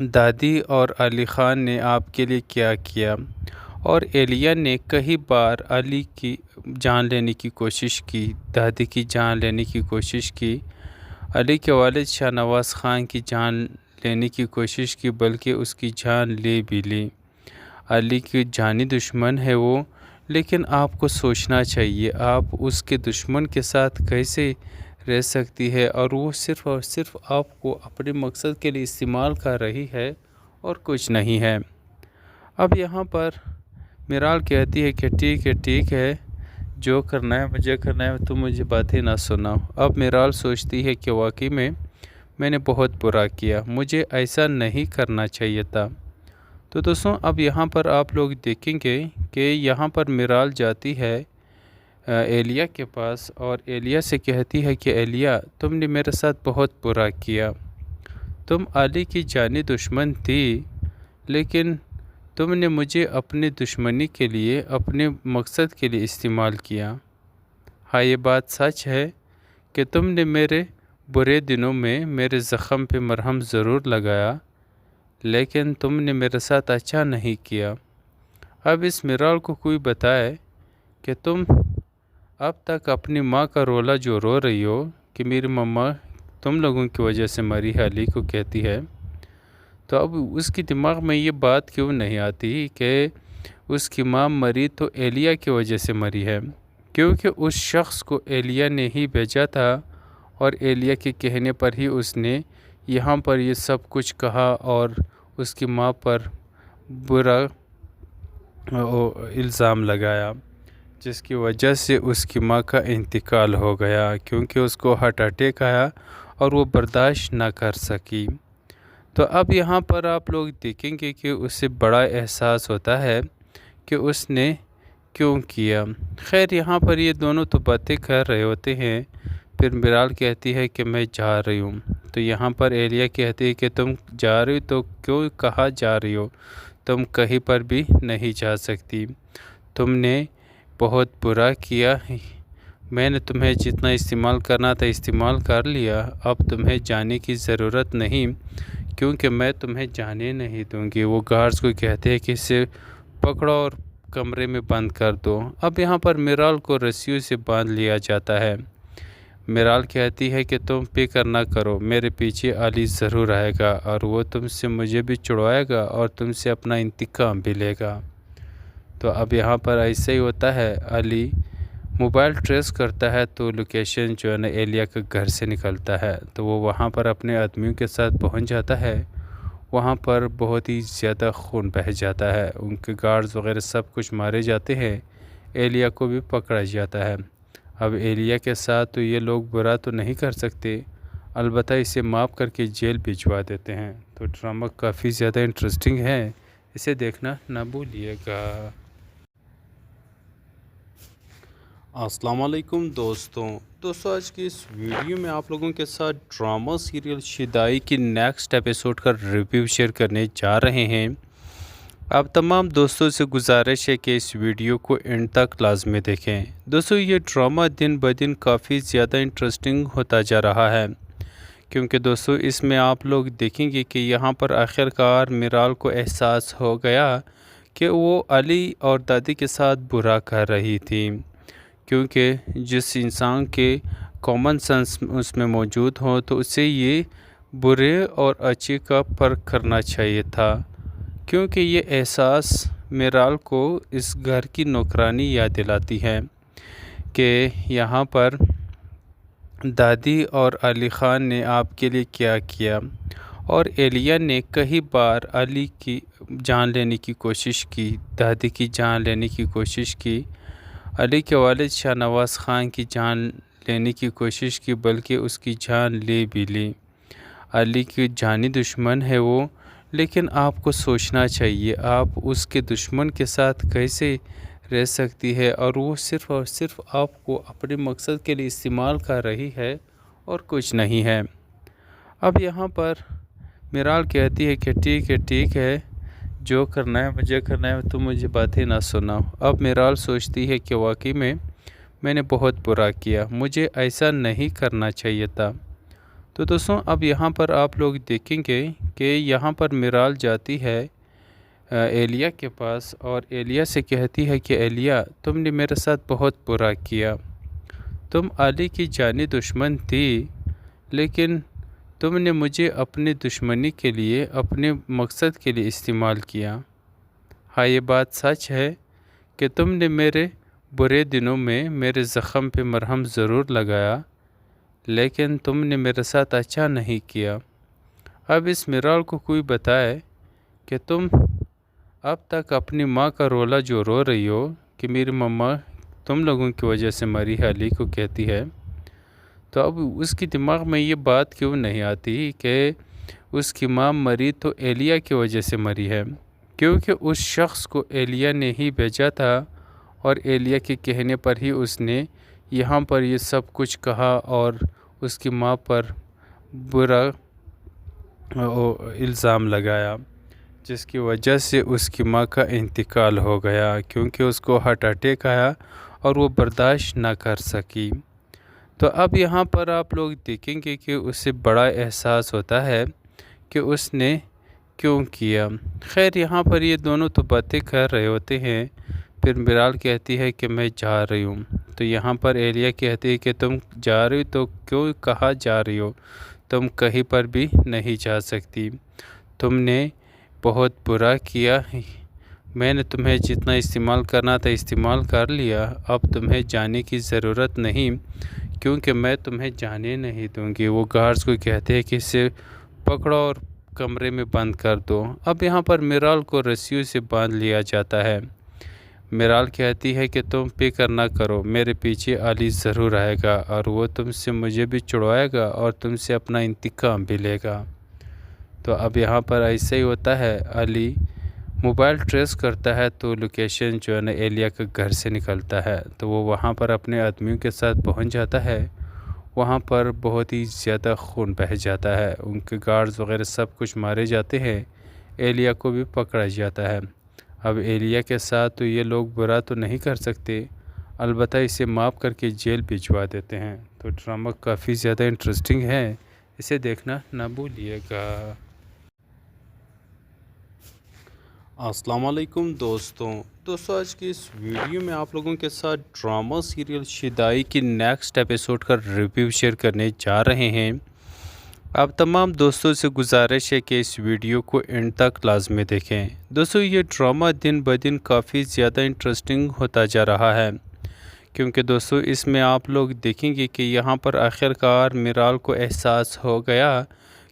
دادی اور علی خان نے آپ کے لیے کیا کیا، اور ایلیا نے کئی بار علی کی جان لینے کی کوشش کی، دادی کی جان لینے کی کوشش کی، علی کے والد شاہ نواز خان کی جان لینے کی کوشش کی، بلکہ اس کی جان لے بھی لی۔ علی کی جانی دشمن ہے وہ، لیکن آپ کو سوچنا چاہیے آپ اس کے دشمن کے ساتھ کیسے رہ سکتی ہے، اور وہ صرف اور صرف آپ کو اپنے مقصد کے لیے استعمال کر رہی ہے اور کچھ نہیں ہے۔ اب یہاں پر میرال کہتی ہے کہ ٹھیک ہے، جو کرنا ہے مجھے کرنا ہے، تم مجھے باتیں نہ سناؤ۔ اب میرال سوچتی ہے کہ واقعی میں نے بہت برا کیا، مجھے ایسا نہیں کرنا چاہیے تھا۔ تو دوستوں اب یہاں پر آپ لوگ دیکھیں گے کہ یہاں پر میرال جاتی ہے ایلیا کے پاس، اور ایلیا سے کہتی ہے کہ ایلیا، تم نے میرے ساتھ بہت برا کیا، تم علی کی جانی دشمن تھی، لیکن تم نے مجھے اپنی دشمنی کے لیے، اپنے مقصد کے لیے استعمال کیا۔ ہاں، یہ بات سچ ہے کہ تم نے میرے برے دنوں میں میرے زخم پہ مرہم ضرور لگایا، لیکن تم نے میرے ساتھ اچھا نہیں کیا۔ اب اس میرال کو کوئی بتائے کہ تم اب تک اپنی ماں کا رولا جو رو رہی ہو کہ میری مما تم لوگوں کی وجہ سے مری ہے، علی کو کہتی ہے، تو اب اس کی دماغ میں یہ بات کیوں نہیں آتی کہ اس کی ماں مری تو ایلیا کی وجہ سے مری ہے، کیونکہ اس شخص کو ایلیا نے ہی بھیجا تھا، اور ایلیا کے کہنے پر ہی اس نے یہاں پر یہ سب کچھ کہا اور اس کی ماں پر برا الزام لگایا، جس کی وجہ سے اس کی ماں کا انتقال ہو گیا، کیونکہ اس کو ہارٹ اٹیک آیا اور وہ برداشت نہ کر سکی۔ تو اب یہاں پر آپ لوگ دیکھیں گے کہ اسے بڑا احساس ہوتا ہے کہ اس نے کیوں کیا۔ خیر، یہاں پر یہ دونوں تو باتیں کر رہے ہوتے ہیں، پھر میرال کہتی ہے کہ میں جا رہی ہوں، تو یہاں پر ایلیا کہتی ہے کہ تم جا رہی ہو تو کیوں کہاں جا رہی ہو، تم کہیں پر بھی نہیں جا سکتی، تم نے بہت برا کیا، میں نے تمہیں جتنا استعمال کرنا تھا استعمال کر لیا، اب تمہیں جانے کی ضرورت نہیں، کیونکہ میں تمہیں جانے نہیں دوں گی۔ وہ گارڈز کو کہتے ہیں کہ اسے پکڑو اور کمرے میں بند کر دو۔ اب یہاں پر میرال کو رسیوں سے باندھ لیا جاتا ہے۔ میرال کہتی ہے کہ تم فکر نہ کرو، میرے پیچھے علی ضرور آئے گا، اور وہ تم سے مجھے بھی چھڑوائے گا اور تم سے اپنا انتقام بھی لے گا۔ تو اب یہاں پر ایسا ہی ہوتا ہے، علی موبائل ٹریس کرتا ہے تو لوکیشن جو ہے نا ایلیا کے گھر سے نکلتا ہے، تو وہ وہاں پر اپنے آدمیوں کے ساتھ پہنچ جاتا ہے۔ وہاں پر بہت ہی زیادہ خون بہہ جاتا ہے، ان کے گارڈز وغیرہ سب کچھ مارے جاتے ہیں، ایلیا کو بھی پکڑا جاتا ہے۔ اب ایلیا کے ساتھ تو یہ لوگ برا تو نہیں کر سکتے، البتہ اسے معاف کر کے جیل بھجوا دیتے ہیں۔ تو ڈرامہ کافی زیادہ انٹرسٹنگ ہے، اسے دیکھنا نہ بھولیے گا۔ السلام علیکم دوستوں آج کی اس ویڈیو میں آپ لوگوں کے ساتھ ڈرامہ سیریل شیدائی کی نیکسٹ ایپیسوڈ کا ریویو شیئر کرنے جا رہے ہیں۔ اب تمام دوستوں سے گزارش ہے کہ اس ویڈیو کو اینڈ تک لازمی دیکھیں۔ دوستوں، یہ ڈرامہ دن بدن کافی زیادہ انٹرسٹنگ ہوتا جا رہا ہے، کیونکہ دوستوں اس میں آپ لوگ دیکھیں گے کہ یہاں پر آخرکار میرال کو احساس ہو گیا کہ وہ علی اور دادی کے ساتھ برا کر رہی تھی، کیونکہ جس انسان کے کامن سینس اس میں موجود ہو تو اسے یہ برے اور اچھے کا فرق کرنا چاہیے تھا، کیونکہ یہ احساس میرال کو اس گھر کی نوکرانی یاد دلاتی ہے کہ یہاں پر دادی اور علی خان نے آپ کے لیے کیا کیا، اور ایلیا نے کئی بار علی کی جان لینے کی کوشش کی، دادی کی جان لینے کی کوشش کی، علی کے والد شاہ نواز خان کی جان لینے کی کوشش کی، بلکہ اس کی جان لے بھی لی۔ علی کی جانی دشمن ہے وہ، لیکن آپ کو سوچنا چاہیے آپ اس کے دشمن کے ساتھ کیسے رہ سکتی ہے، اور وہ صرف اور صرف آپ کو اپنے مقصد کے لیے استعمال کر رہی ہے اور کچھ نہیں ہے۔ اب یہاں پر میرال کہتی ہے کہ ٹھیک ہے، جو کرنا ہے مجھے کرنا ہے، تم مجھے باتیں نہ سناؤ۔ اب میرال سوچتی ہے کہ واقعی میں نے بہت برا کیا، مجھے ایسا نہیں کرنا چاہیے تھا۔ تو دوستوں اب یہاں پر آپ لوگ دیکھیں گے کہ یہاں پر میرال جاتی ہے ایلیا کے پاس اور ایلیا سے کہتی ہے کہ ایلیا تم نے میرے ساتھ بہت برا کیا، تم علی کی جانی دشمن تھی لیکن تم نے مجھے اپنی دشمنی کے لیے اپنے مقصد کے لیے استعمال کیا۔ ہاں یہ بات سچ ہے کہ تم نے میرے برے دنوں میں میرے زخم پہ مرہم ضرور لگایا لیکن تم نے میرے ساتھ اچھا نہیں کیا۔ اب اس میرال کو کوئی بتائے کہ تم اب تک اپنی ماں کا رولا جو رو رہی ہو کہ میری ماما تم لوگوں کی وجہ سے مری ہے، علی کو کہتی ہے، تو اب اس کی دماغ میں یہ بات کیوں نہیں آتی کہ اس کی ماں مری تو ایلیا کی وجہ سے مری ہے، کیونکہ اس شخص کو ایلیا نے ہی بھیجا تھا اور ایلیا کے کہنے پر ہی اس نے یہاں پر یہ سب کچھ کہا اور اس کی ماں پر برا الزام لگایا، جس کی وجہ سے اس کی ماں کا انتقال ہو گیا کیونکہ اس کو ہارٹ اٹیک آیا اور وہ برداشت نہ کر سکی۔ تو اب یہاں پر آپ لوگ دیکھیں گے کہ اسے بڑا احساس ہوتا ہے کہ اس نے کیوں کیا۔ خیر یہاں پر یہ دونوں تو باتیں کر رہے ہوتے ہیں، پھر میرال کہتی ہے کہ میں جا رہی ہوں، تو یہاں پر ایلیا کہتی ہے کہ تم جا رہی ہو تو کیوں کہاں جا رہی ہو، تم کہیں پر بھی نہیں جا سکتی، تم نے بہت برا کیا، میں نے تمہیں جتنا استعمال کرنا تھا استعمال کر لیا، اب تمہیں جانے کی ضرورت نہیں کیونکہ میں تمہیں جانے نہیں دوں گی۔ وہ گارڈز کو کہتے ہیں کہ اسے پکڑو اور کمرے میں بند کر دو۔ اب یہاں پر میرال کو رسیوں سے باندھ لیا جاتا ہے۔ میرال کہتی ہے کہ تم فکر نہ کرو، میرے پیچھے علی ضرور آئے گا اور وہ تم سے مجھے بھی چھڑوائے گا اور تم سے اپنا انتقام بھی لے گا۔ تو اب یہاں پر ایسا ہی ہوتا ہے، علی موبائل ٹریس کرتا ہے تو لوکیشن جو ہے نا ایلیا کے گھر سے نکلتا ہے، تو وہ وہاں پر اپنے آدمیوں کے ساتھ پہنچ جاتا ہے۔ وہاں پر بہت ہی زیادہ خون بہہ جاتا ہے، ان کے گارڈز وغیرہ سب کچھ مارے جاتے ہیں، ایلیا کو بھی پکڑا جاتا ہے۔ اب ایلیا کے ساتھ تو یہ لوگ برا تو نہیں کر سکتے، البتہ اسے معاف کر کے جیل بھجوا دیتے ہیں۔ تو ڈرامہ کافی زیادہ انٹرسٹنگ ہے، اسے دیکھنا نہ بھولیے گا۔ السلام علیکم دوستوں آج کی اس ویڈیو میں آپ لوگوں کے ساتھ ڈرامہ سیریل شیدائی کی نیکسٹ ایپیسوڈ کا ریویو شیئر کرنے جا رہے ہیں۔ آپ تمام دوستوں سے گزارش ہے کہ اس ویڈیو کو اینڈ تک لازمی دیکھیں۔ دوستوں یہ ڈرامہ دن بدن کافی زیادہ انٹرسٹنگ ہوتا جا رہا ہے، کیونکہ دوستوں اس میں آپ لوگ دیکھیں گے کہ یہاں پر آخرکار میرال کو احساس ہو گیا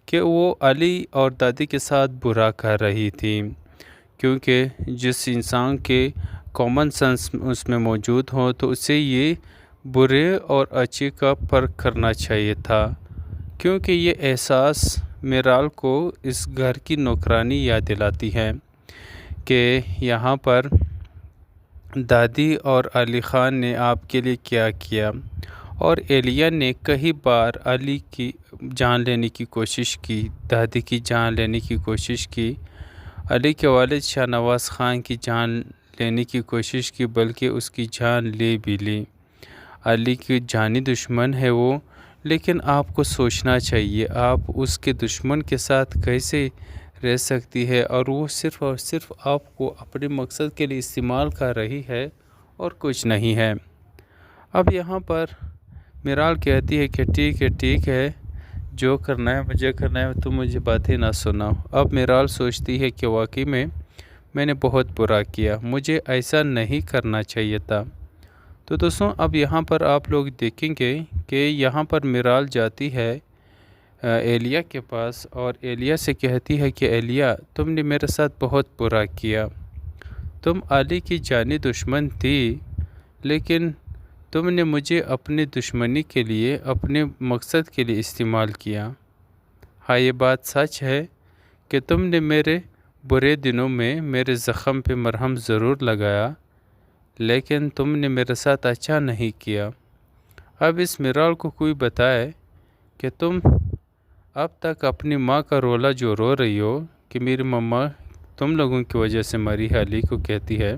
کہ وہ علی اور دادی کے ساتھ برا کر رہی تھی، کیونکہ جس انسان کے کامن سینس اس میں موجود ہو تو اسے یہ برے اور اچھے کا فرق کرنا چاہیے تھا، کیونکہ یہ احساس میرال کو اس گھر کی نوکرانی یاد دلاتی ہے کہ یہاں پر دادی اور علی خان نے آپ کے لیے کیا کیا، اور ایلیا نے کئی بار علی کی جان لینے کی کوشش کی، دادی کی جان لینے کی کوشش کی، علی کے والد شاہ نواز خان کی جان لینے کی کوشش کی، بلکہ اس کی جان لے بھی لی۔ علی کی جانی دشمن ہے وہ، لیکن آپ کو سوچنا چاہیے آپ اس کے دشمن کے ساتھ کیسے رہ سکتی ہے، اور وہ صرف اور صرف آپ کو اپنے مقصد کے لیے استعمال کر رہی ہے اور کچھ نہیں ہے۔ اب یہاں پر میرال کہتی ہے کہ ٹھیک ہے جو کرنا ہے مجھے کرنا ہے، تم مجھے باتیں نہ سناؤ۔ اب میرال سوچتی ہے کہ واقعی میں نے بہت برا کیا، مجھے ایسا نہیں کرنا چاہیے تھا۔ تو دوستوں اب یہاں پر آپ لوگ دیکھیں گے کہ یہاں پر میرال جاتی ہے ایلیا کے پاس اور ایلیا سے کہتی ہے کہ ایلیا تم نے میرے ساتھ بہت برا کیا، تم علی کی جانی دشمن تھی لیکن تم نے مجھے اپنی دشمنی کے لیے اپنے مقصد کے لیے استعمال کیا۔ ہاں یہ بات سچ ہے کہ تم نے میرے برے دنوں میں میرے زخم پہ مرہم ضرور لگایا لیکن تم نے میرے ساتھ اچھا نہیں کیا۔ اب اس میرال کو کوئی بتائے کہ تم اب تک اپنی ماں کا رولا جو رو رہی ہو کہ میری ماما تم لوگوں کی وجہ سے مری ہے، علی کو کہتی ہے،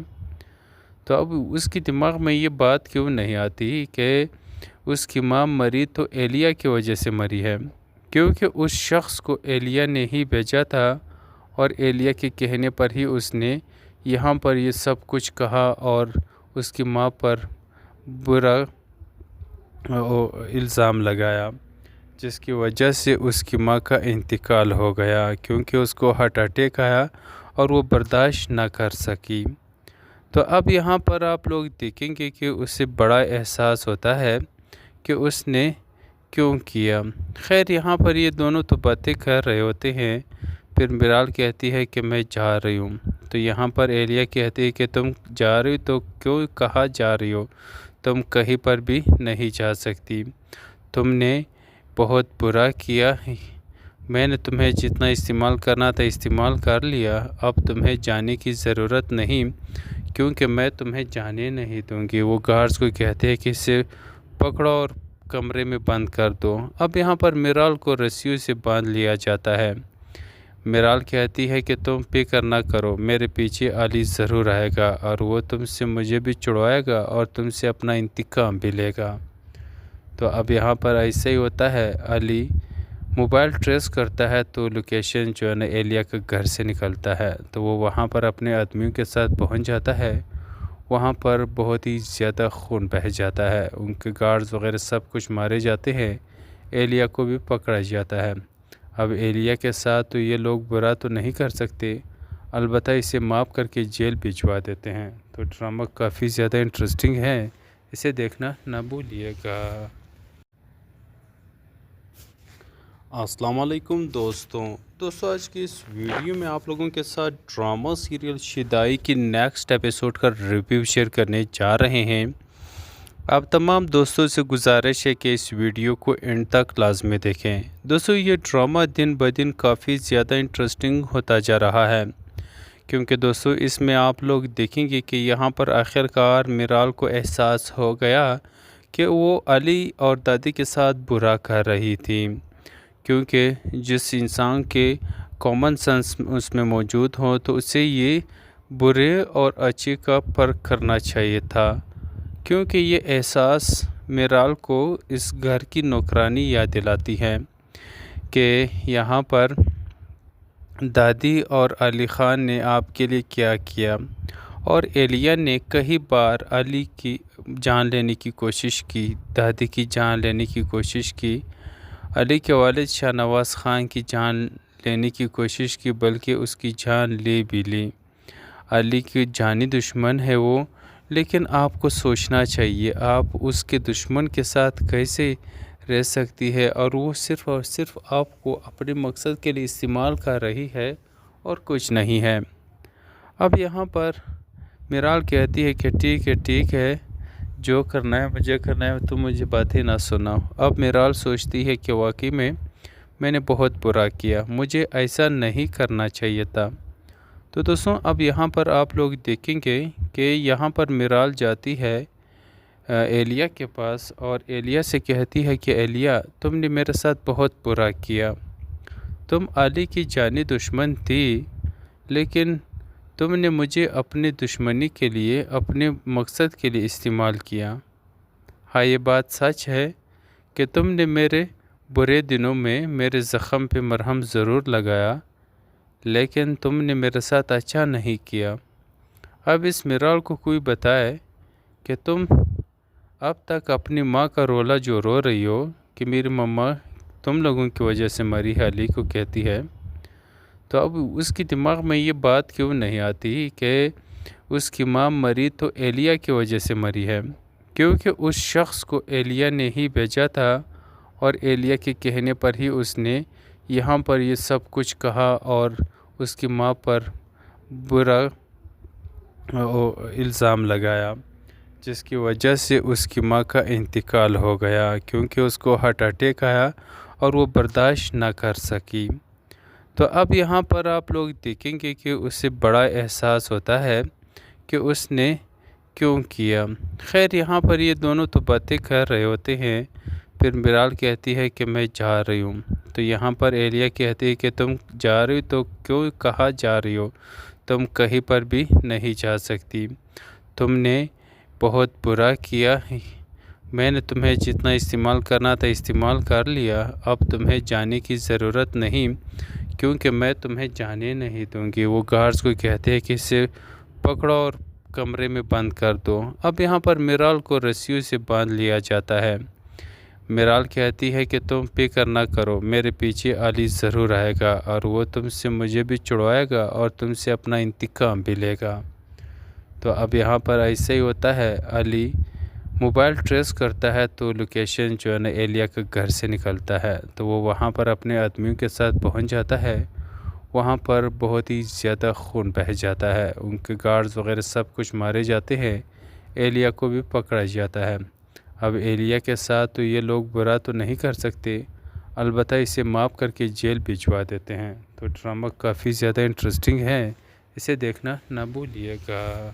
تو اب اس کی دماغ میں یہ بات کیوں نہیں آتی کہ اس کی ماں مری تو ایلیا کی وجہ سے مری ہے، کیونکہ اس شخص کو ایلیا نے ہی بھیجا تھا اور ایلیا کے کہنے پر ہی اس نے یہاں پر یہ سب کچھ کہا اور اس کی ماں پر برا الزام لگایا، جس کی وجہ سے اس کی ماں کا انتقال ہو گیا، کیونکہ اس کو ہارٹ اٹیک آیا اور وہ برداشت نہ کر سکی۔ تو اب یہاں پر آپ لوگ دیکھیں گے کہ اسے بڑا احساس ہوتا ہے کہ اس نے کیوں کیا۔ خیر یہاں پر یہ دونوں تو باتیں کر رہے ہوتے ہیں، پھر میرال کہتی ہے کہ میں جا رہی ہوں، تو یہاں پر ایلیا کہتی ہے کہ تم جا رہی ہو تو کیوں کہاں جا رہی ہو، تم کہیں پر بھی نہیں جا سکتی، تم نے بہت برا کیا، میں نے تمہیں جتنا استعمال کرنا تھا استعمال کر لیا، اب تمہیں جانے کی ضرورت نہیں، کیونکہ میں تمہیں جانے نہیں دوں گی۔ وہ گارڈز کو کہتے ہیں کہ اسے پکڑو اور کمرے میں بند کر دو۔ اب یہاں پر میرال کو رسیوں سے باندھ لیا جاتا ہے۔ میرال کہتی ہے کہ تم فکر نہ کرو، میرے پیچھے علی ضرور آئے گا اور وہ تم سے مجھے بھی چھڑوائے گا اور تم سے اپنا انتقام بھی لے گا۔ تو اب یہاں پر ایسا ہی ہوتا ہے، علی موبائل ٹریس کرتا ہے تو لوکیشن جو ہے نا ایلیا کے گھر سے نکلتا ہے، تو وہ وہاں پر اپنے آدمیوں کے ساتھ پہنچ جاتا ہے۔ وہاں پر بہت ہی زیادہ خون بہہ جاتا ہے، ان کے گارڈز وغیرہ سب کچھ مارے جاتے ہیں، ایلیا کو بھی پکڑا جاتا ہے۔ اب ایلیا کے ساتھ تو یہ لوگ برا تو نہیں کر سکتے، البتہ اسے معاف کر کے جیل بھجوا دیتے ہیں۔ تو ڈرامہ کافی زیادہ انٹرسٹنگ ہے، اسے دیکھنا نہ بھولیے گا۔ السلام علیکم دوستوں آج کی اس ویڈیو میں آپ لوگوں کے ساتھ ڈرامہ سیریل شیدائی کی نیکسٹ ایپیسوڈ کا ریویو شیئر کرنے جا رہے ہیں۔ آپ تمام دوستوں سے گزارش ہے کہ اس ویڈیو کو اینڈ تک لازمی دیکھیں۔ دوستوں یہ ڈرامہ دن بدن کافی زیادہ انٹرسٹنگ ہوتا جا رہا ہے، کیونکہ دوستوں اس میں آپ لوگ دیکھیں گے کہ یہاں پر آخرکار میرال کو احساس ہو گیا کہ وہ علی اور دادی کے ساتھ برا کر رہی تھی، کیونکہ جس انسان کے کامن سینس اس میں موجود ہو تو اسے یہ برے اور اچھے کا فرق کرنا چاہیے تھا، کیونکہ یہ احساس میرال کو اس گھر کی نوکرانی یاد دلاتی ہے کہ یہاں پر دادی اور علی خان نے آپ کے لیے کیا کیا، اور ایلیا نے کئی بار علی کی جان لینے کی کوشش کی، دادی کی جان لینے کی کوشش کی، علی کے والد شاہ نواز خان کی جان لینے کی کوشش کی، بلکہ اس کی جان لے بھی لی۔ علی کی جانی دشمن ہے وہ، لیکن آپ کو سوچنا چاہیے آپ اس کے دشمن کے ساتھ کیسے رہ سکتی ہے، اور وہ صرف اور صرف آپ کو اپنے مقصد کے لیے استعمال کر رہی ہے اور کچھ نہیں ہے۔ اب یہاں پر میرال کہتی ہے کہ ٹھیک ہے جو کرنا ہے مجھے کرنا ہے، تم مجھے باتیں نہ سناؤ۔ اب میرال سوچتی ہے کہ واقعی میں نے بہت برا کیا، مجھے ایسا نہیں کرنا چاہیے تھا۔ تو دوستوں اب یہاں پر آپ لوگ دیکھیں گے کہ یہاں پر میرال جاتی ہے ایلیا کے پاس اور ایلیا سے کہتی ہے کہ ایلیا تم نے میرے ساتھ بہت برا کیا، تم علی کی جانی دشمن تھی، لیکن تم نے مجھے اپنی دشمنی کے لیے اپنے مقصد کے لیے استعمال کیا۔ ہاں یہ بات سچ ہے کہ تم نے میرے برے دنوں میں میرے زخم پہ مرہم ضرور لگایا، لیکن تم نے میرے ساتھ اچھا نہیں کیا۔ اب اس میرال کو کوئی بتائے کہ تم اب تک اپنی ماں کا رولا جو رو رہی ہو کہ میری ماما تم لوگوں کی وجہ سے مری ہے، علی کو کہتی ہے، تو اب اس کی دماغ میں یہ بات کیوں نہیں آتی کہ اس کی ماں مری تو ایلیا کی وجہ سے مری ہے، کیونکہ اس شخص کو ایلیا نے ہی بھیجا تھا اور ایلیا کے کہنے پر ہی اس نے یہاں پر یہ سب کچھ کہا اور اس کی ماں پر برا الزام لگایا، جس کی وجہ سے اس کی ماں کا انتقال ہو گیا، کیونکہ اس کو ہارٹ اٹیک آیا اور وہ برداشت نہ کر سکی۔ تو اب یہاں پر آپ لوگ دیکھیں گے کہ اسے بڑا احساس ہوتا ہے کہ اس نے کیوں کیا۔ خیر یہاں پر یہ دونوں تو باتیں کر رہے ہوتے ہیں، پھر میرال کہتی ہے کہ میں جا رہی ہوں، تو یہاں پر ایلیا کہتی ہے کہ تم جا رہی ہو تو کیوں کہاں جا رہی ہو، تم کہیں پر بھی نہیں جا سکتی، تم نے بہت برا کیا، میں نے تمہیں جتنا استعمال کرنا تھا استعمال کر لیا، اب تمہیں جانے کی ضرورت نہیں، کیونکہ میں تمہیں جانے نہیں دوں گی۔ وہ گارڈز کو کہتے ہیں کہ اسے پکڑو اور کمرے میں بند کر دو۔ اب یہاں پر میرال کو رسیوں سے باندھ لیا جاتا ہے۔ میرال کہتی ہے کہ تم فکر نہ کرو، میرے پیچھے علی ضرور آئے گا اور وہ تم سے مجھے بھی چھڑوائے گا اور تم سے اپنا انتقام بھی لے گا۔ تو اب یہاں پر ایسا ہی ہوتا ہے، علی موبائل ٹریس کرتا ہے تو لوکیشن جو ہے نا ایلیا کے گھر سے نکلتا ہے، تو وہ وہاں پر اپنے آدمیوں کے ساتھ پہنچ جاتا ہے۔ وہاں پر بہت ہی زیادہ خون بہہ جاتا ہے، ان کے گارڈز وغیرہ سب کچھ مارے جاتے ہیں، ایلیا کو بھی پکڑا جاتا ہے۔ اب ایلیا کے ساتھ تو یہ لوگ برا تو نہیں کر سکتے، البتہ اسے معاف کر کے جیل بھجوا دیتے ہیں۔ تو ڈرامہ کافی زیادہ انٹرسٹنگ ہے، اسے دیکھنا نہ بھولیے گا۔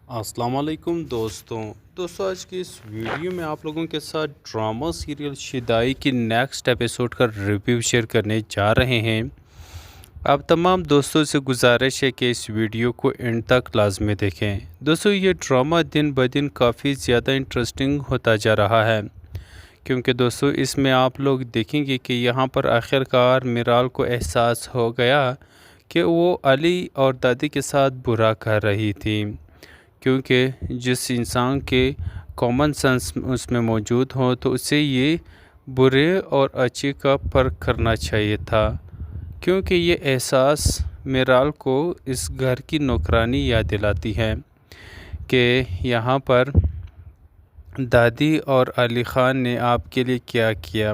السلام علیکم دوستوں آج کی اس ویڈیو میں آپ لوگوں کے ساتھ ڈرامہ سیریل شیدائی کی نیکسٹ ایپیسوڈ کا ریویو شیئر کرنے جا رہے ہیں۔ اب تمام دوستوں سے گزارش ہے کہ اس ویڈیو کو اینڈ تک لازمی دیکھیں۔ دوستوں یہ ڈرامہ دن بدن کافی زیادہ انٹرسٹنگ ہوتا جا رہا ہے، کیونکہ دوستوں اس میں آپ لوگ دیکھیں گے کہ یہاں پر آخرکار میرال کو احساس ہو گیا کہ وہ علی اور دادی کے ساتھ برا کر رہی تھی، کیونکہ جس انسان کے کامن سینس اس میں موجود ہو تو اسے یہ برے اور اچھے کا فرق کرنا چاہیے تھا، کیونکہ یہ احساس میرال کو اس گھر کی نوکرانی یاد دلاتی ہے کہ یہاں پر دادی اور علی خان نے آپ کے لیے کیا کیا،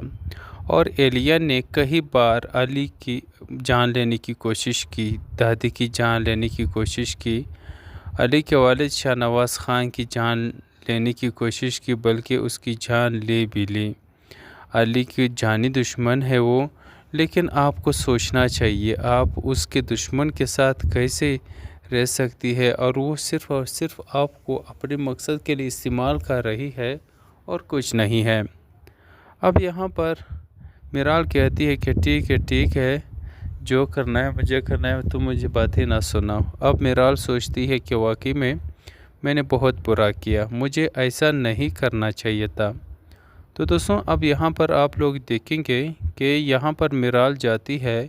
اور ایلیا نے کئی بار علی کی جان لینے کی کوشش کی، دادی کی جان لینے کی کوشش کی، علی کے والد شاہ نواز خان کی جان لینے کی کوشش کی، بلکہ اس کی جان لے بھی لی۔ علی کی جانی دشمن ہے وہ، لیکن آپ کو سوچنا چاہیے آپ اس کے دشمن کے ساتھ کیسے رہ سکتی ہے، اور وہ صرف اور صرف آپ کو اپنے مقصد کے لیے استعمال کر رہی ہے اور کچھ نہیں ہے۔ اب یہاں پر میرال کہتی ہے کہ ٹھیک ہے جو کرنا ہے مجھے کرنا ہے، تم مجھے باتیں نہ سناؤ۔ اب میرال سوچتی ہے کہ واقعی میں نے بہت برا کیا، مجھے ایسا نہیں کرنا چاہیے تھا۔ تو دوستوں اب یہاں پر آپ لوگ دیکھیں گے کہ یہاں پر میرال جاتی ہے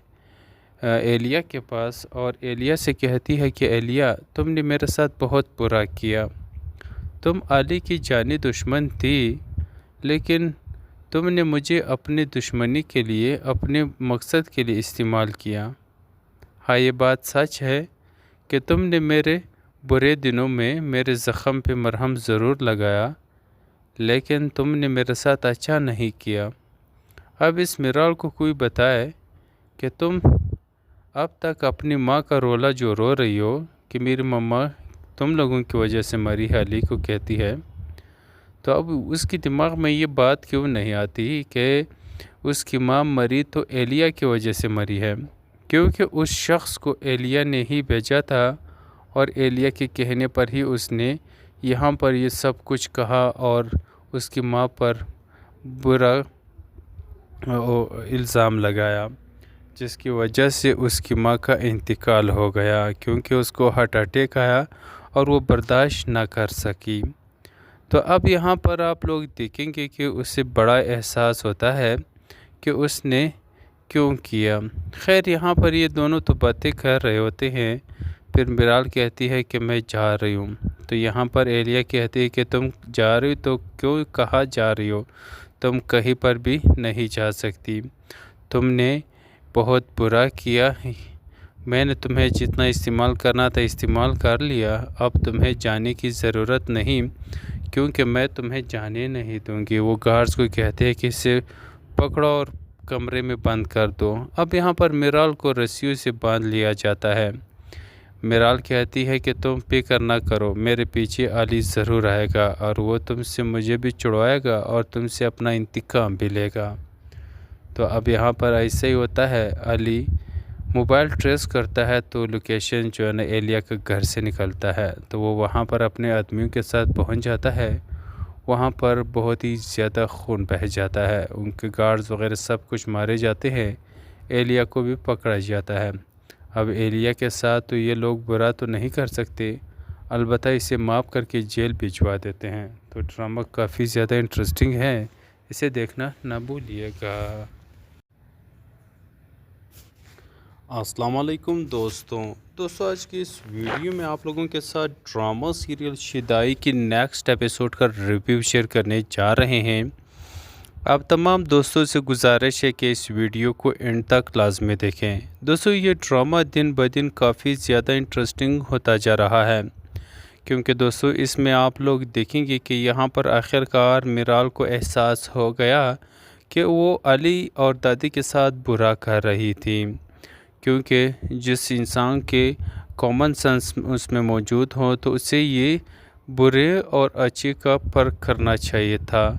ایلیا کے پاس اور ایلیا سے کہتی ہے کہ ایلیا تم نے میرے ساتھ بہت برا کیا، تم علی کی جانی دشمن تھی، لیکن تم نے مجھے اپنی دشمنی کے لیے اپنے مقصد کے لیے استعمال کیا۔ ہاں یہ بات سچ ہے کہ تم نے میرے برے دنوں میں میرے زخم پہ مرہم ضرور لگایا، لیکن تم نے میرے ساتھ اچھا نہیں کیا۔ اب اس میرال کو کوئی بتائے کہ تم اب تک اپنی ماں کا رولا جو رو رہی ہو کہ میری ماما تم لوگوں کی وجہ سے مری ہے، علی کو کہتی ہے، تو اب اس کی دماغ میں یہ بات کیوں نہیں آتی کہ اس کی ماں مری تو ایلیا کی وجہ سے مری ہے، کیونکہ اس شخص کو ایلیا نے ہی بھیجا تھا اور ایلیا کے کہنے پر ہی اس نے یہاں پر یہ سب کچھ کہا اور اس کی ماں پر برا الزام لگایا، جس کی وجہ سے اس کی ماں کا انتقال ہو گیا، کیونکہ اس کو ہارٹ اٹیک آیا اور وہ برداشت نہ کر سکی۔ تو اب یہاں پر آپ لوگ دیکھیں گے کہ اسے بڑا احساس ہوتا ہے کہ اس نے کیوں کیا۔ خیر یہاں پر یہ دونوں تو باتیں کر رہے ہوتے ہیں، پھر میرال کہتی ہے کہ میں جا رہی ہوں، تو یہاں پر ایلیا کہتی ہے کہ تم جا رہی ہو تو کیوں کہاں جا رہی ہو، تم کہیں پر بھی نہیں جا سکتی، تم نے بہت برا کیا، میں نے تمہیں جتنا استعمال کرنا تھا استعمال کر لیا، اب تمہیں جانے کی ضرورت نہیں، کیونکہ میں تمہیں جانے نہیں دوں گی۔ وہ گارڈز کو کہتے ہیں کہ اسے پکڑو اور کمرے میں بند کر دو۔ اب یہاں پر میرال کو رسیوں سے باندھ لیا جاتا ہے۔ میرال کہتی ہے کہ تم فکر نہ کرو، میرے پیچھے علی ضرور آئے گا اور وہ تم سے مجھے بھی چھڑوائے گا اور تم سے اپنا انتقام بھی لے گا۔ تو اب یہاں پر ایسا ہی ہوتا ہے، علی موبائل ٹریس کرتا ہے تو لوکیشن جو ہے نا ایلیا کے گھر سے نکلتا ہے، تو وہ وہاں پر اپنے آدمیوں کے ساتھ پہنچ جاتا ہے۔ وہاں پر بہت ہی زیادہ خون بہہ جاتا ہے، ان کے گارڈز وغیرہ سب کچھ مارے جاتے ہیں، ایلیا کو بھی پکڑا جاتا ہے۔ اب ایلیا کے ساتھ تو یہ لوگ برا تو نہیں کر سکتے، البتہ اسے معاف کر کے جیل بھجوا دیتے ہیں۔ تو ڈرامہ کافی زیادہ انٹرسٹنگ ہے، اسے دیکھنا نہ بھولیے گا۔ السلام علیکم دوستوں آج کی اس ویڈیو میں آپ لوگوں کے ساتھ ڈرامہ سیریل شیدائی کی نیکسٹ ایپیسوڈ کا ریویو شیئر کرنے جا رہے ہیں۔ آپ تمام دوستوں سے گزارش ہے کہ اس ویڈیو کو اینڈ تک لازمی دیکھیں۔ دوستوں یہ ڈرامہ دن بدن کافی زیادہ انٹرسٹنگ ہوتا جا رہا ہے، کیونکہ دوستوں اس میں آپ لوگ دیکھیں گے کہ یہاں پر آخرکار میرال کو احساس ہو گیا کہ وہ علی اور دادی کے ساتھ برا کر رہی تھی، کیونکہ جس انسان کے کامن سینس اس میں موجود ہو تو اسے یہ برے اور اچھے کا فرق کرنا چاہیے تھا،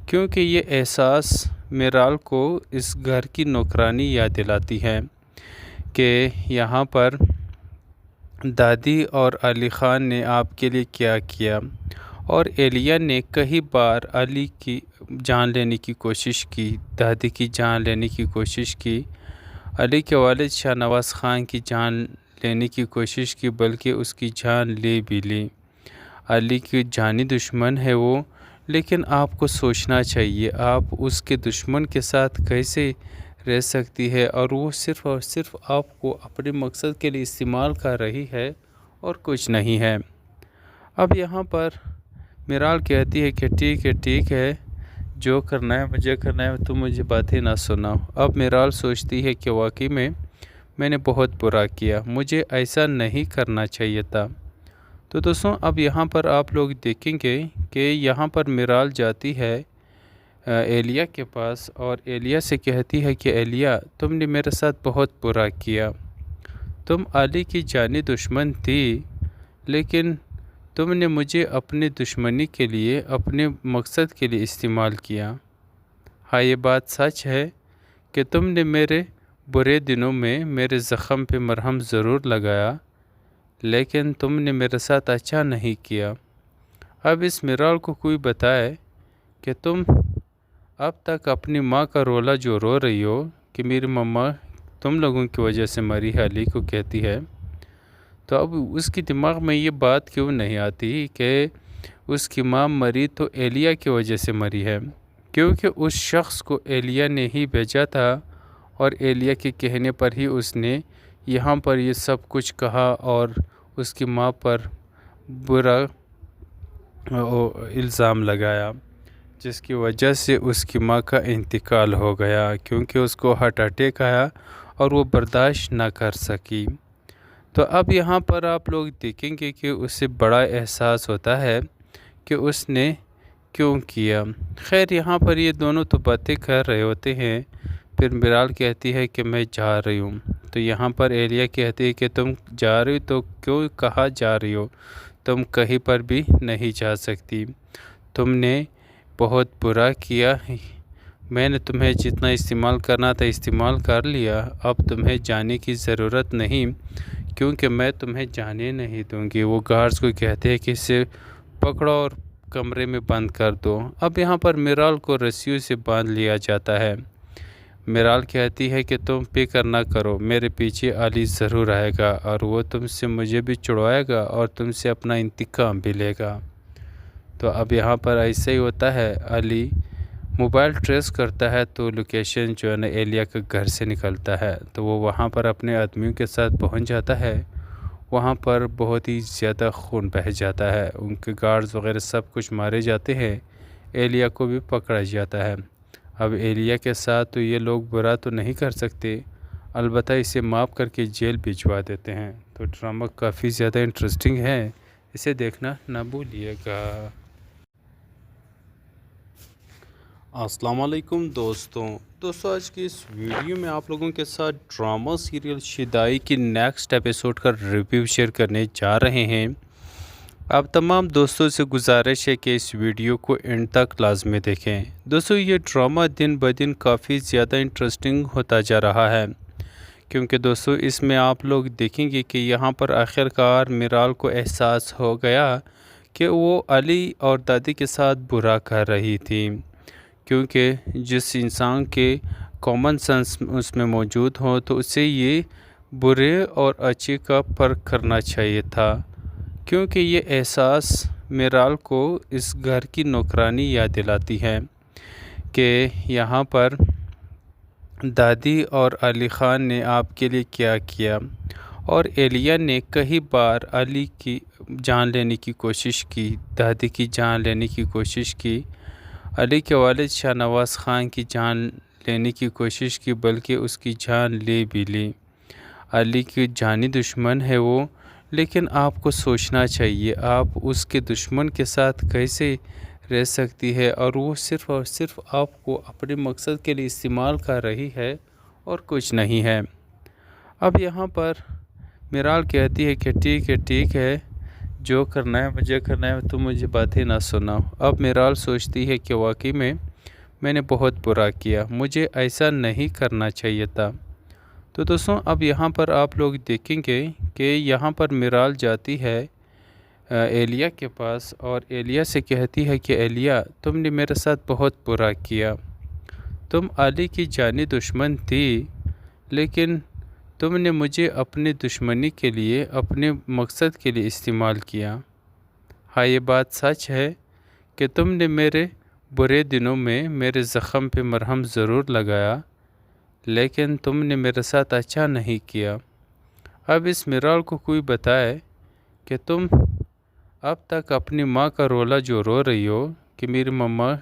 کیونکہ یہ احساس میرال کو اس گھر کی نوکرانی یاد دلاتی ہے کہ یہاں پر دادی اور علی خان نے آپ کے لیے کیا کیا، اور ایلیا نے کئی بار علی کی جان لینے کی کوشش کی، دادی کی جان لینے کی کوشش کی، علی کے والد شاہ نواز خان کی جان لینے کی کوشش کی، بلکہ اس کی جان لے بھی لی۔ علی کی جانی دشمن ہے وہ، لیکن آپ کو سوچنا چاہیے آپ اس کے دشمن کے ساتھ کیسے رہ سکتی ہے، اور وہ صرف اور صرف آپ کو اپنے مقصد کے لیے استعمال کر رہی ہے اور کچھ نہیں ہے۔ اب یہاں پر میرال کہتی ہے کہ ٹھیک ہے جو کرنا ہے مجھے کرنا ہے، تم مجھے باتیں نہ سناؤ۔ اب میرال سوچتی ہے کہ واقعی میں نے بہت برا کیا، مجھے ایسا نہیں کرنا چاہیے تھا۔ تو دوستوں اب یہاں پر آپ لوگ دیکھیں گے کہ یہاں پر میرال جاتی ہے ایلیا کے پاس اور ایلیا سے کہتی ہے کہ ایلیا تم نے میرے ساتھ بہت برا کیا، تم علی کی جانی دشمن تھی، لیکن تم نے مجھے اپنے دشمنی کے لیے اپنے مقصد کے لیے استعمال کیا۔ ہاں یہ بات سچ ہے کہ تم نے میرے برے دنوں میں میرے زخم پہ مرہم ضرور لگایا، لیکن تم نے میرے ساتھ اچھا نہیں کیا۔ اب اس میرال کو کوئی بتائے کہ تم اب تک اپنی ماں کا رولا جو رو رہی ہو کہ میری ماما تم لوگوں کی وجہ سے مری ہے، علی کو کہتی ہے، تو اب اس کی دماغ میں یہ بات کیوں نہیں آتی کہ اس کی ماں مری تو ایلیا کی وجہ سے مری ہے، کیونکہ اس شخص کو ایلیا نے ہی بھیجا تھا، اور ایلیا کے کہنے پر ہی اس نے یہاں پر یہ سب کچھ کہا اور اس کی ماں پر برا الزام لگایا، جس کی وجہ سے اس کی ماں کا انتقال ہو گیا، کیونکہ اس کو ہارٹ اٹیک آیا اور وہ برداشت نہ کر سکی۔ تو اب یہاں پر آپ لوگ دیکھیں گے کہ اسے بڑا احساس ہوتا ہے کہ اس نے کیوں کیا۔ خیر یہاں پر یہ دونوں تو باتیں کر رہے ہوتے ہیں، پھر میرال کہتی ہے کہ میں جا رہی ہوں، تو یہاں پر ایلیا کہتی ہے کہ تم جا رہی ہو تو کیوں کہاں جا رہی ہو، تم کہیں پر بھی نہیں جا سکتی، تم نے بہت برا کیا، میں نے تمہیں جتنا استعمال کرنا تھا استعمال کر لیا، اب تمہیں جانے کی ضرورت نہیں، کیونکہ میں تمہیں جانے نہیں دوں گی۔ وہ گارڈز کو کہتے ہیں کہ اسے پکڑو اور کمرے میں بند کر دو۔ اب یہاں پر میرال کو رسیوں سے باندھ لیا جاتا ہے۔ میرال کہتی ہے کہ تم فکر نہ کرو، میرے پیچھے علی ضرور آئے گا، اور وہ تم سے مجھے بھی چھڑوائے گا اور تم سے اپنا انتقام بھی لے گا۔ تو اب یہاں پر ایسا ہی ہوتا ہے، علی موبائل ٹریس کرتا ہے تو لوکیشن جو ہے نا ایلیا کے گھر سے نکلتا ہے، تو وہ وہاں پر اپنے آدمیوں کے ساتھ پہنچ جاتا ہے۔ وہاں پر بہت ہی زیادہ خون بہہ جاتا ہے، ان کے گارڈز وغیرہ سب کچھ مارے جاتے ہیں، ایلیا کو بھی پکڑا جاتا ہے۔ اب ایلیا کے ساتھ تو یہ لوگ برا تو نہیں کر سکتے، البتہ اسے معاف کر کے جیل بھجوا دیتے ہیں۔ تو ڈرامہ کافی زیادہ انٹرسٹنگ ہے، اسے دیکھنا نہ بھولیے گا۔ السلام علیکم دوستوں آج کی اس ویڈیو میں آپ لوگوں کے ساتھ ڈرامہ سیریل شیدائی کی نیکسٹ ایپیسوڈ کا ریویو شیئر کرنے جا رہے ہیں۔ آپ تمام دوستوں سے گزارش ہے کہ اس ویڈیو کو اینڈ تک لازمی دیکھیں۔ دوستوں یہ ڈرامہ دن بدن کافی زیادہ انٹرسٹنگ ہوتا جا رہا ہے، کیونکہ دوستوں اس میں آپ لوگ دیکھیں گے کہ یہاں پر آخرکار میرال کو احساس ہو گیا کہ وہ علی اور دادی کے ساتھ برا کر رہی تھی، کیونکہ جس انسان کے کامن سینس اس میں موجود ہو تو اسے یہ برے اور اچھے کا فرق کرنا چاہیے تھا، کیونکہ یہ احساس میرال کو اس گھر کی نوکرانی یاد دلاتی ہے کہ یہاں پر دادی اور علی خان نے آپ کے لیے کیا کیا، اور ایلیا نے کئی بار علی کی جان لینے کی کوشش کی، دادی کی جان لینے کی کوشش کی، علی کے والد شاہ نواز خان کی جان لینے کی کوشش کی، بلکہ اس کی جان لے بھی لی۔ علی کی جانی دشمن ہے وہ، لیکن آپ کو سوچنا چاہیے آپ اس کے دشمن کے ساتھ کیسے رہ سکتی ہے، اور وہ صرف اور صرف آپ کو اپنے مقصد کے لیے استعمال کر رہی ہے اور کچھ نہیں ہے۔ اب یہاں پر میرال کہتی ہے کہ ٹھیک ہے، جو کرنا ہے مجھے کرنا ہے، تم مجھے باتیں نہ سناؤ۔ اب میرال سوچتی ہے کہ واقعی میں نے بہت برا کیا، مجھے ایسا نہیں کرنا چاہیے تھا۔ تو دوستوں اب یہاں پر آپ لوگ دیکھیں گے کہ یہاں پر میرال جاتی ہے ایلیا کے پاس، اور ایلیا سے کہتی ہے کہ ایلیا، تم نے میرے ساتھ بہت برا کیا، تم علی کی جانی دشمن تھی، لیکن تم نے مجھے اپنی دشمنی کے لیے، اپنے مقصد کے لیے استعمال کیا۔ ہاں، یہ بات سچ ہے کہ تم نے میرے برے دنوں میں میرے زخم پہ مرہم ضرور لگایا، لیکن تم نے میرے ساتھ اچھا نہیں کیا۔ اب اس میرال کو کوئی بتائے کہ تم اب تک اپنی ماں کا رولا جو رو رہی ہو کہ میری ماما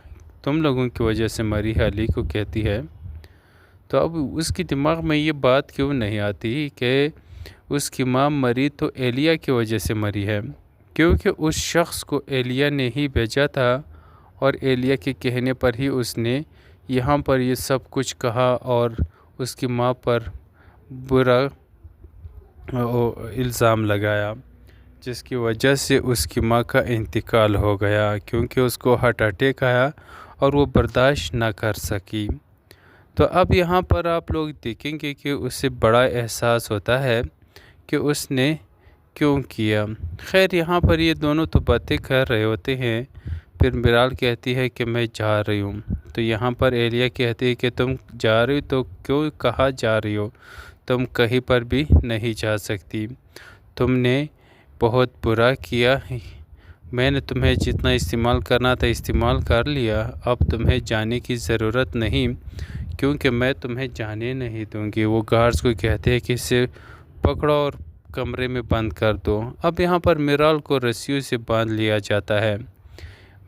تم لوگوں کی وجہ سے مری ہے، علی کو کہتی ہے، تو اب اس کی دماغ میں یہ بات کیوں نہیں آتی کہ اس کی ماں مری تو ایلیا کی وجہ سے مری ہے، کیونکہ اس شخص کو ایلیا نے ہی بھیجا تھا، اور ایلیا کے کہنے پر ہی اس نے یہاں پر یہ سب کچھ کہا اور اس کی ماں پر برا الزام لگایا، جس کی وجہ سے اس کی ماں کا انتقال ہو گیا، کیونکہ اس کو ہارٹ اٹیک آیا اور وہ برداشت نہ کر سکی۔ تو اب یہاں پر آپ لوگ دیکھیں گے کہ اسے بڑا احساس ہوتا ہے کہ اس نے کیوں کیا۔ خیر، یہاں پر یہ دونوں تو باتیں کر رہے ہوتے ہیں، پھر میرال کہتی ہے کہ میں جا رہی ہوں، تو یہاں پر ایلیا کہتی ہے کہ تم جا رہی ہو تو کیوں کہاں جا رہی ہو، تم کہیں پر بھی نہیں جا سکتی، تم نے بہت برا کیا، میں نے تمہیں جتنا استعمال کرنا تھا استعمال کر لیا، اب تمہیں جانے کی ضرورت نہیں، کیونکہ میں تمہیں جانے نہیں دوں گی۔ وہ گارڈز کو کہتے ہیں کہ اسے پکڑو اور کمرے میں بند کر دو۔ اب یہاں پر میرال کو رسیوں سے باندھ لیا جاتا ہے۔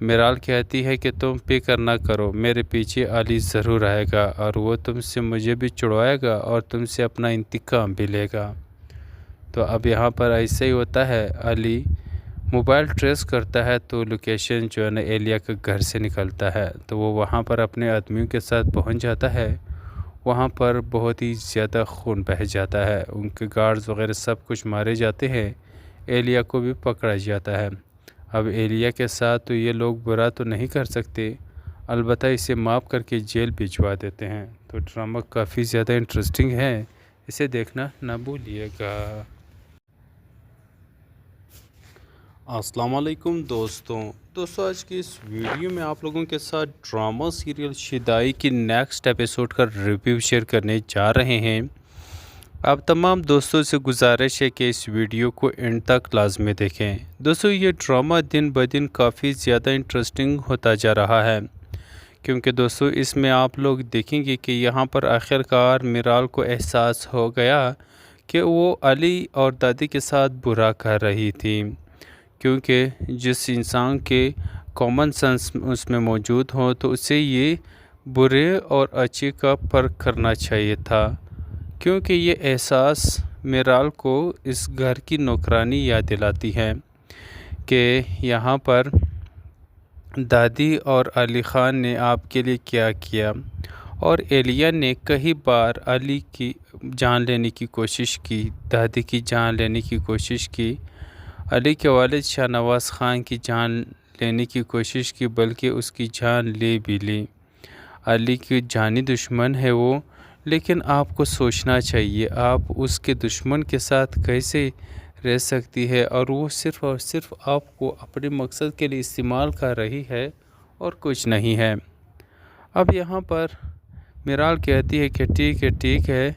میرال کہتی ہے کہ تم فکر نہ کرو، میرے پیچھے علی ضرور آئے گا، اور وہ تم سے مجھے بھی چھڑوائے گا اور تم سے اپنا انتقام بھی لے گا۔ تو اب یہاں پر ایسا ہی ہوتا ہے، علی موبائل ٹریس کرتا ہے تو لوکیشن جو ہے نا ایلیا کے گھر سے نکلتا ہے، تو وہ وہاں پر اپنے آدمیوں کے ساتھ پہنچ جاتا ہے۔ وہاں پر بہت ہی زیادہ خون بہہ جاتا ہے، ان کے گارڈز وغیرہ سب کچھ مارے جاتے ہیں، ایلیا کو بھی پکڑا جاتا ہے۔ اب ایلیا کے ساتھ تو یہ لوگ برا تو نہیں کر سکتے، البتہ اسے معاف کر کے جیل بھجوا دیتے ہیں۔ تو ڈرامہ کافی زیادہ انٹرسٹنگ ہے، اسے دیکھنا نہ بھولیے گا۔ السلام علیکم دوستوں آج کی اس ویڈیو میں آپ لوگوں کے ساتھ ڈرامہ سیریل شیدائی کی نیکسٹ ایپیسوڈ کا ریویو شیئر کرنے جا رہے ہیں۔ آپ تمام دوستوں سے گزارش ہے کہ اس ویڈیو کو اینڈ تک لازمی دیکھیں۔ دوستوں، یہ ڈرامہ دن بدن کافی زیادہ انٹرسٹنگ ہوتا جا رہا ہے، کیونکہ دوستوں اس میں آپ لوگ دیکھیں گے کہ یہاں پر آخرکار میرال کو احساس ہو گیا کہ وہ علی اور دادی کے ساتھ برا کر رہی تھی، کیونکہ جس انسان کے کامن سینس اس میں موجود ہو تو اسے یہ برے اور اچھے کا فرق کرنا چاہیے تھا، کیونکہ یہ احساس میرال کو اس گھر کی نوکرانی یاد دلاتی ہے کہ یہاں پر دادی اور علی خان نے آپ کے لیے کیا کیا، اور ایلیا نے کئی بار علی کی جان لینے کی کوشش کی، دادی کی جان لینے کی کوشش کی، علی کے والد شاہ نواز خان کی جان لینے کی کوشش کی، بلکہ اس کی جان لے بھی لی۔ علی کی جانی دشمن ہے وہ، لیکن آپ کو سوچنا چاہیے آپ اس کے دشمن کے ساتھ کیسے رہ سکتی ہے، اور وہ صرف اور صرف آپ کو اپنے مقصد کے لیے استعمال کر رہی ہے اور کچھ نہیں ہے۔ اب یہاں پر میرال کہتی ہے کہ ٹھیک ہے،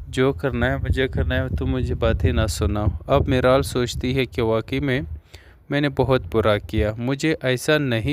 جو کرنا ہے مجھے کرنا ہے، تم مجھے باتیں نہ سناؤ۔ اب میرال سوچتی ہے کہ واقعی میں نے بہت برا کیا، مجھے ایسا نہیں